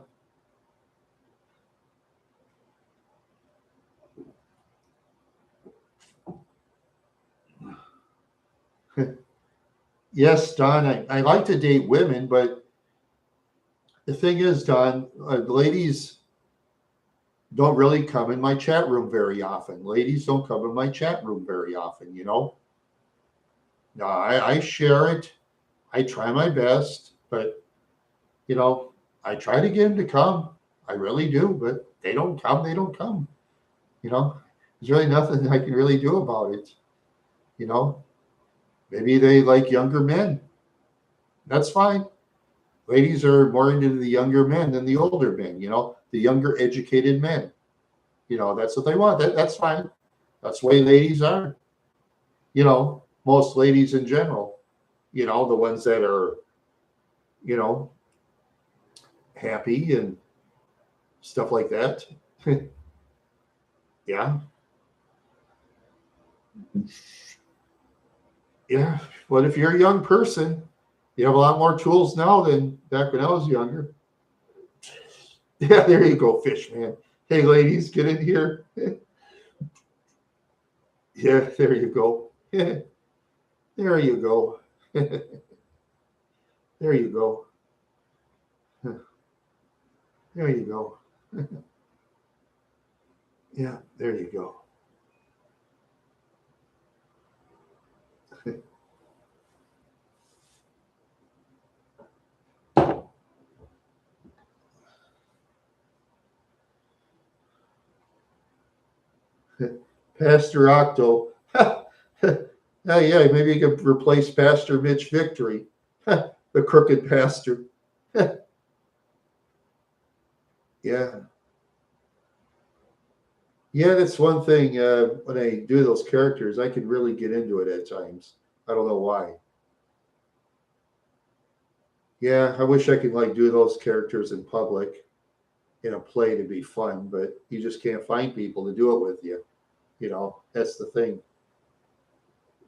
Yes, Don, I like to date women, but the thing is, Don, ladies don't really come in my chat room very often. Ladies don't come in my chat room very often, you know? No, I share it. I try my best, but, you know, I try to get them to come. I really do, but they don't come. They don't come. You know, there's really nothing I can really do about it. You know, maybe they like younger men. That's fine. Ladies are more into the younger men than the older men, you know, the younger educated men. You know, that's what they want. That's fine. That's the way ladies are. You know, most ladies in general, you know, the ones that are, you know, happy and stuff like that. Yeah. Yeah. But if you're a young person, you have a lot more tools now than back when I was younger. Yeah, there you go, fish man. Hey, ladies, get in here. Yeah, there you go. There you go. There you go. There you go. Yeah, there you go. Pastor Octo. Yeah, yeah, maybe you could replace Pastor Mitch Victory, the crooked pastor. Yeah. Yeah, that's one thing. When I do those characters, I can really get into it at times. I don't know why. Yeah, I wish I could like do those characters in public in a play to be fun, but you just can't find people to do it with you. You know, that's the thing.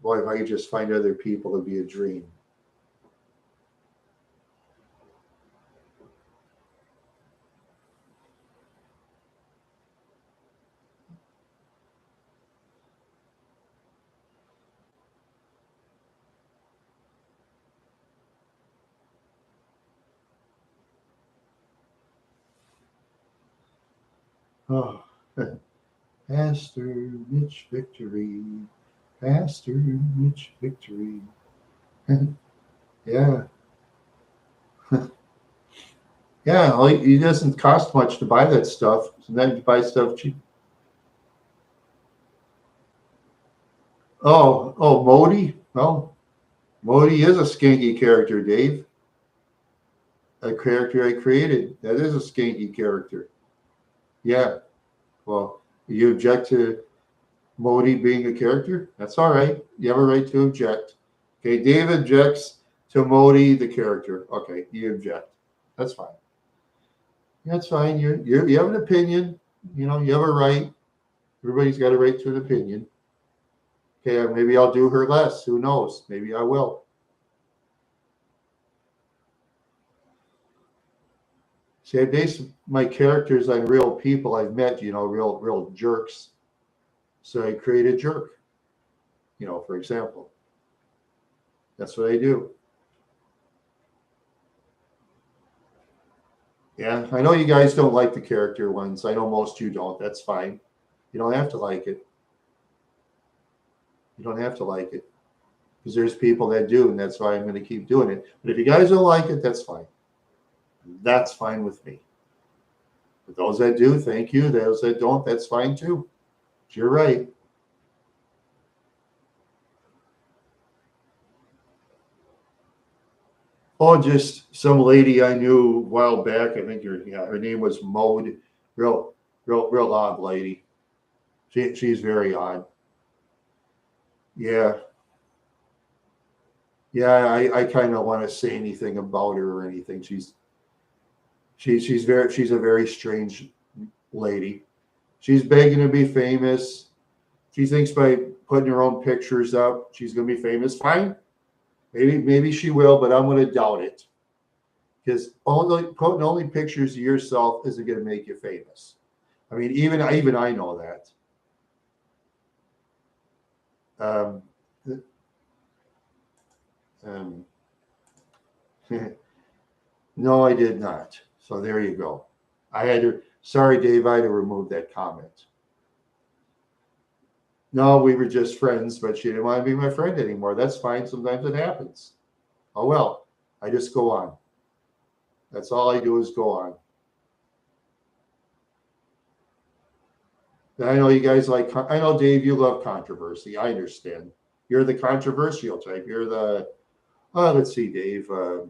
Boy, if I could just find other people, it'd be a dream. Oh, Pastor Mitch Victory, Pastor Mitch Victory. Yeah, yeah. Like, it doesn't cost much to buy that stuff. So then you buy stuff cheap. Oh, Modi. Well, Modi is a skanky character, Dave. A character I created. That is a skanky character. Yeah. Well, you object to Modi being a character? That's all right. You have a right to object. Okay, Dave objects to Modi, the character. Okay, you object. That's fine. That's fine. You have an opinion. You know, you have a right. Everybody's got a right to an opinion. Okay, maybe I'll do her less. Who knows? Maybe I will. See, I base my characters on real people I've met, you know, real jerks. So I create a jerk, you know, for example. That's what I do. Yeah, I know you guys don't like the character ones. I know most of you don't. That's fine. You don't have to like it. You don't have to like it because there's people that do, and that's why I'm going to keep doing it. But if you guys don't like it, that's fine. That's fine with me. But those that do, thank you. Those that don't, that's fine too. You're right. Oh, just some lady I knew a while back. I think her name was Mode. Real odd lady. She's very odd. Yeah, yeah. I kind of want to say anything about her or anything. She's a very strange lady. She's begging to be famous. She thinks by putting her own pictures up, she's going to be famous. Fine, maybe she will, but I'm going to doubt it because only putting only pictures of yourself isn't going to make you famous. I mean, even I know that. Um, um, no, I did not. So there you go. I had to. Sorry, Dave. I had to remove that comment. No, we were just friends, but she didn't want to be my friend anymore. That's fine. Sometimes it happens. Oh well. I just go on. That's all I do is go on. And I know you guys like. I know Dave. You love controversy. I understand. You're the controversial type. You're the. Oh, let's see, Dave. What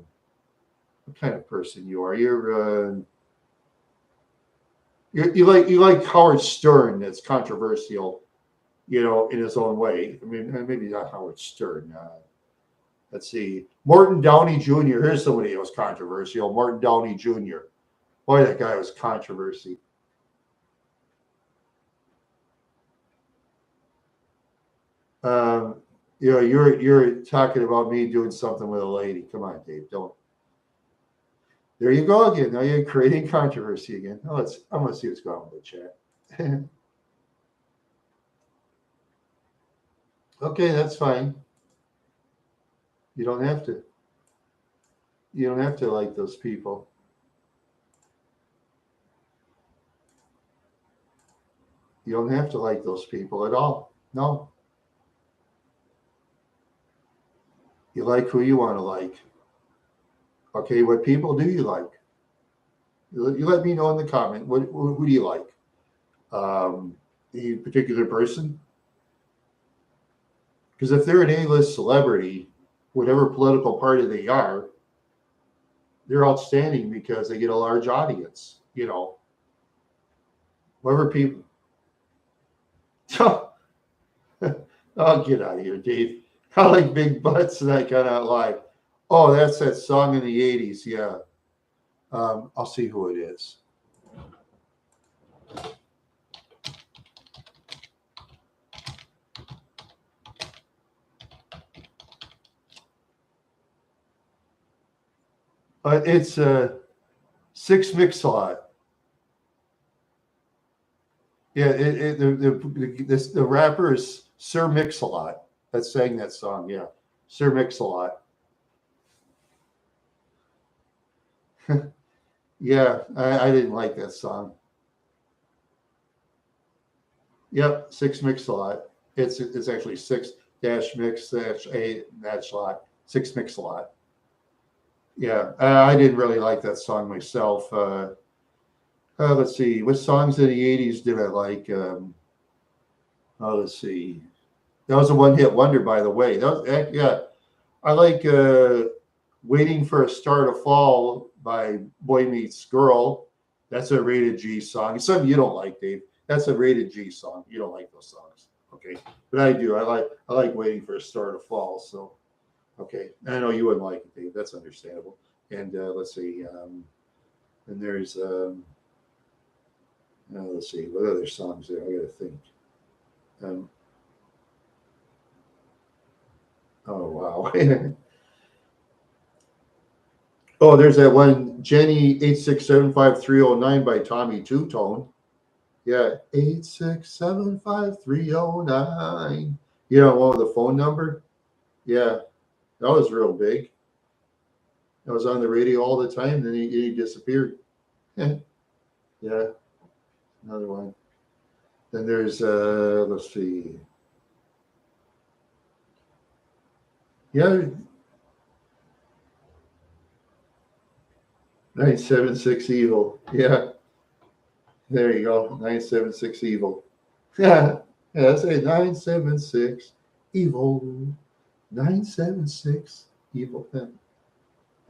kind of person you are? You like Howard Stern. That's controversial, you know, in his own way. I mean, maybe not Howard Stern. Let's see, Morton Downey Jr. Here's somebody who was controversial. Morton Downey Jr. Boy, that guy was controversy. Um, you know, you're talking about me doing something with a lady. Come on, Dave. Don't. There you go again. Now you're creating controversy again. Oh, I'm gonna see what's going on with the chat. Okay, that's fine. You don't have to. You don't have to like those people. You don't have to like those people at all. No, you like who you want to like. Okay, what people do you like? You let me know in the comment. Who do you like? Um, a particular person? Because if they're an A-list celebrity, whatever political party they are, they're outstanding because they get a large audience. You know, whoever people. Oh, get out of here, Dave. I like big butts and I cannot lie. Oh, that's that song in the 80s. Yeah. I'll see who it is. It's Six Mix-a-Lot. Yeah, the rapper is Sir Mix-a-Lot that sang that song. Yeah, Sir Mix-a-Lot. Yeah, I didn't like that song. Yep, Six Mix-a-Lot. It's actually six dash mix dash a dash lot. Six Mix-a-Lot. Yeah, I didn't really like that song myself. Let's see, what songs in the 80s did I like? Oh, let's see. That was a one-hit wonder, by the way. That was, yeah. I like Waiting for a Star to Fall by Boy Meets Girl. That's a rated G song. Something you don't like, Dave. That's a rated G song. You don't like those songs. Okay. But I do. I like Waiting for a Star to Fall. So okay. I know you wouldn't like it, Dave. That's understandable. And let's see. And there's let's see, what other songs there? I gotta think. Um, oh wow. Oh, there's that one, Jenny 8675309 by Tommy Two Tone. Yeah, 8675309. You know, one with the phone number? Yeah, that was real big. That was on the radio all the time, then he disappeared. Yeah, another one. Then there's let's see. Yeah, 976 Evil. Yeah, there you go. 976 Evil. Yeah, that's a 976 Evil. 976 Evil. Yeah.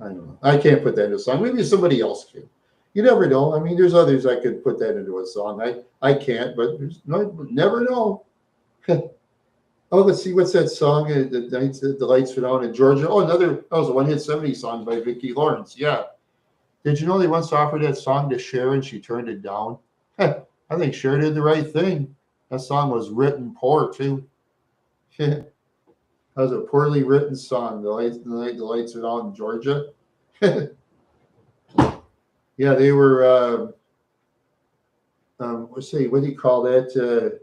I don't know. I can't put that into a song. Maybe somebody else can. You never know. I mean, there's others that could put that into a song. I can't, but there's no, never know. Oh, let's see. What's that song? The lights went out in Georgia. Oh, another. That was a one-hit 70s song by Vicki Lawrence. Yeah. Did you know they once offered that song to Cher and she turned it down? I think Cher did the right thing. That song was written poor too. That was a poorly written song. The lights went out in Georgia. Yeah, they were. Let's see. What do you call that?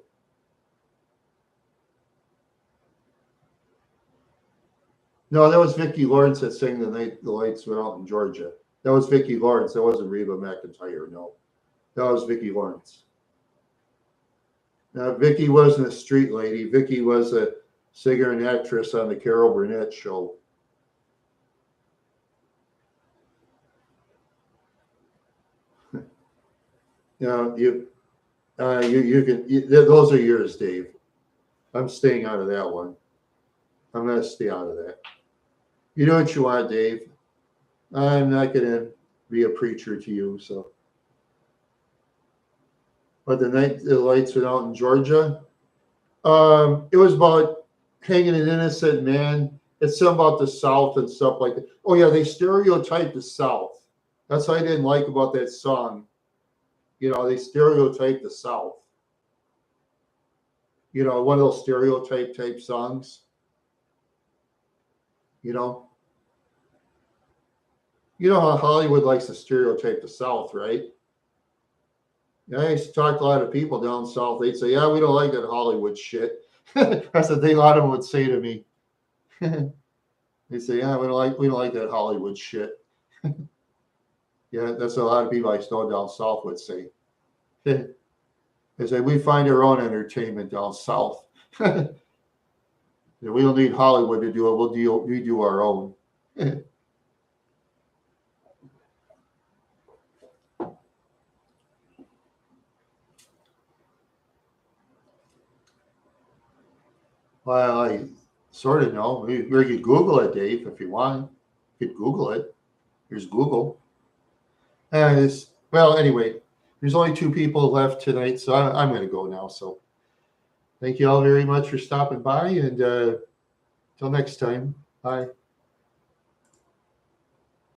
No, that was Vicki Lawrence that sang the lights went out in Georgia. That was Vicki Lawrence. That wasn't Reba McEntire. No, that was Vicki Lawrence. Now, Vicki wasn't a street lady. Vicki was a singer and actress on the Carol Burnett show. Now, you can. Those are yours, Dave. I'm staying out of that one. I'm going to stay out of that. You know what you want, Dave. I'm not going to be a preacher to you. So, but the night the lights went out in Georgia, it was about hanging an innocent man. It's something about the South and stuff like that. Oh yeah, they stereotyped the South. That's what I didn't like about that song. You know, they stereotyped the South. You know, one of those stereotype type songs. You know how Hollywood likes to stereotype the South, right? Yeah, I used to talk to a lot of people down south. They'd say, "Yeah, we don't like that Hollywood shit." That's the thing a lot of them would say to me. They say, "Yeah, we don't like that Hollywood shit." Yeah, that's what a lot of people I know down south would say. They say we find our own entertainment down south. We don't need Hollywood to do it. We do our own. Well, I sort of know. You could Google it, Dave, if you want. You could Google it. Here's Google. Well, anyway, there's only 2 people left tonight, so I'm going to go now. So thank you all very much for stopping by, and until next time, bye.